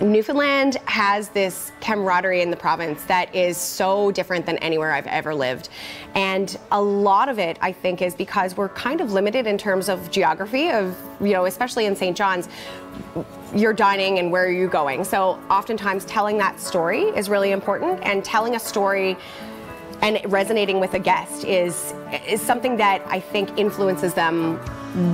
Newfoundland has this camaraderie in the province that is so different than anywhere I've ever lived. And a lot of it, I think, is because we're kind of limited in terms of geography of, especially in St. John's, you're dining and where are you going? So oftentimes telling that story is really important, and telling a story and resonating with a guest is something that I think influences them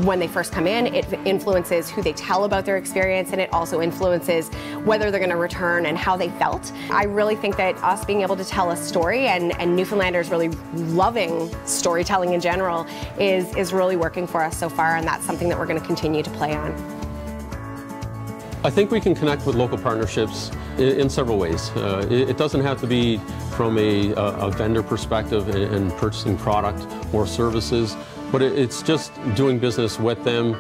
when they first come in. It influences who they tell about their experience, and it also influences whether they're going to return and how they felt. I really think that us being able to tell a story and Newfoundlanders really loving storytelling in general is really working for us so far, and that's something that we're going to continue to play on. I think we can connect with local partnerships in several ways. It doesn't have to be from a vendor perspective and purchasing product or services, but it's just doing business with them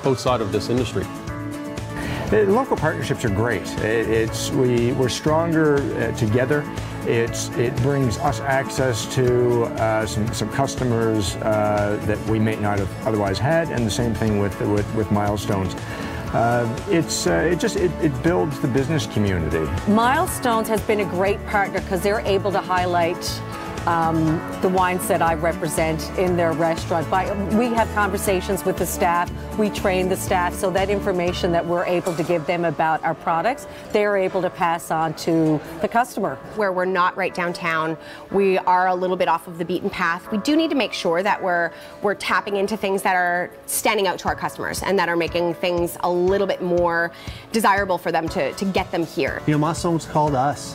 outside of this industry. Local partnerships are great. We're stronger together. It brings us access to some customers that we may not have otherwise had, and the same thing with Milestones. It builds the business community. Milestones has been a great partner because they're able to highlight the wines that I represent in their restaurant. We have conversations with the staff, we train the staff, so that information that we're able to give them about our products, they're able to pass on to the customer. Where we're not right downtown, we are a little bit off of the beaten path. We do need to make sure that we're tapping into things that are standing out to our customers and that are making things a little bit more desirable for them to get them here. Milestones called us.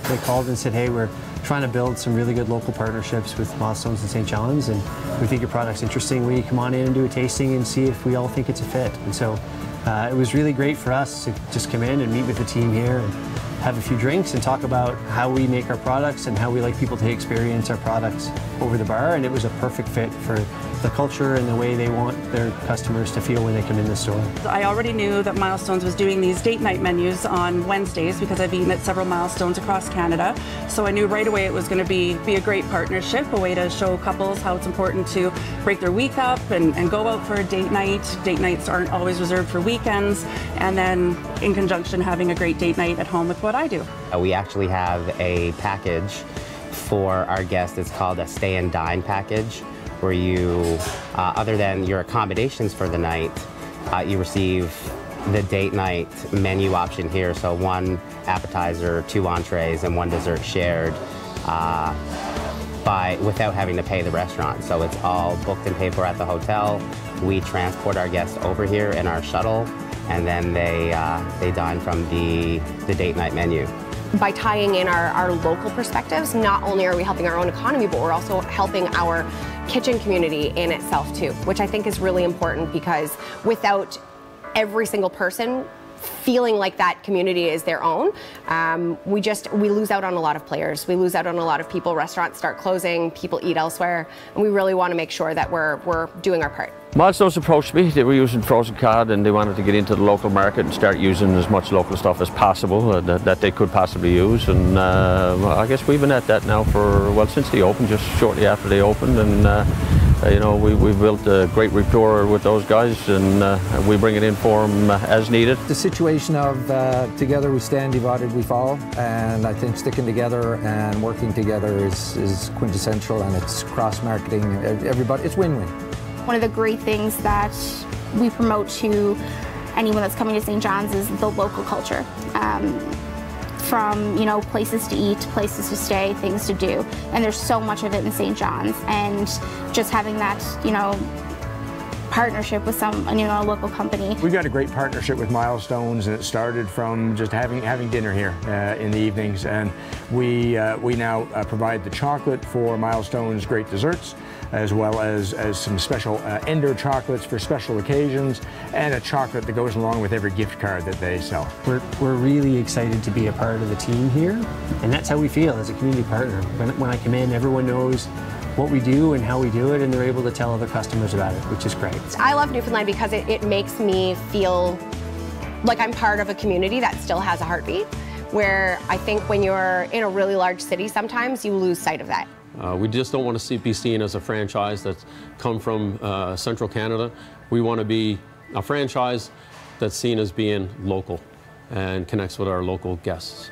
They called and said, hey, we're trying to build some really good local partnerships with Milestones in St. John's, and we think your product's interesting. Will you come on in and do a tasting and see if we all think it's a fit? And so it was really great for us to just come in and meet with the team here and have a few drinks and talk about how we make our products and how we like people to experience our products over the bar, and it was a perfect fit for the culture and the way they want their customers to feel when they come in the store. I already knew that Milestones was doing these date night menus on Wednesdays because I've eaten at several Milestones across Canada, so I knew right away it was going to be a great partnership, a way to show couples how it's important to break their week up and go out for a date night. Date nights aren't always reserved for weekends, and then in conjunction having a great date night at home with what I do. We actually have a package for our guests. It's called a stay and dine package, where you, other than your accommodations for the night, you receive the date night menu option here. So 1 appetizer, 2 entrees, and 1 dessert shared without having to pay the restaurant. So it's all booked and paid for at the hotel. We transport our guests over here in our shuttle, and then they dine from the date night menu. By tying in our local perspectives, not only are we helping our own economy, but we're also helping our kitchen community in itself too, which I think is really important, because without every single person feeling like that community is their own, we lose out on a lot of players. We lose out on a lot of people. Restaurants start closing, people eat elsewhere, and we really want to make sure that we're doing our part. Milestones approached me. They were using frozen cod, and they wanted to get into the local market and start using as much local stuff as possible that they could possibly use. And I guess we've been at that now since they opened, just shortly after they opened. And we've built a great rapport with those guys, and we bring it in for them as needed. The situation of together we stand, divided we fall, and I think sticking together and working together is quintessential, and it's cross-marketing. Everybody, it's win-win. One of the great things that we promote to anyone that's coming to St. John's is the local culture. From places to eat, places to stay, things to do, and there's so much of it in St. John's, and just having that partnership with a local company. We've got a great partnership with Milestones, and it started from just having dinner here in the evenings, and we now provide the chocolate for Milestones great desserts, as well as some special Ender chocolates for special occasions, and a chocolate that goes along with every gift card that they sell. We're really excited to be a part of the team here, and that's how we feel as a community partner. When I come in, everyone knows what we do and how we do it, and they're able to tell other customers about it, which is great. I love Newfoundland because it makes me feel like I'm part of a community that still has a heartbeat, where I think when you're in a really large city, sometimes you lose sight of that. We just don't want to be seen as a franchise that's come from Central Canada. We want to be a franchise that's seen as being local. and connects with our local guests.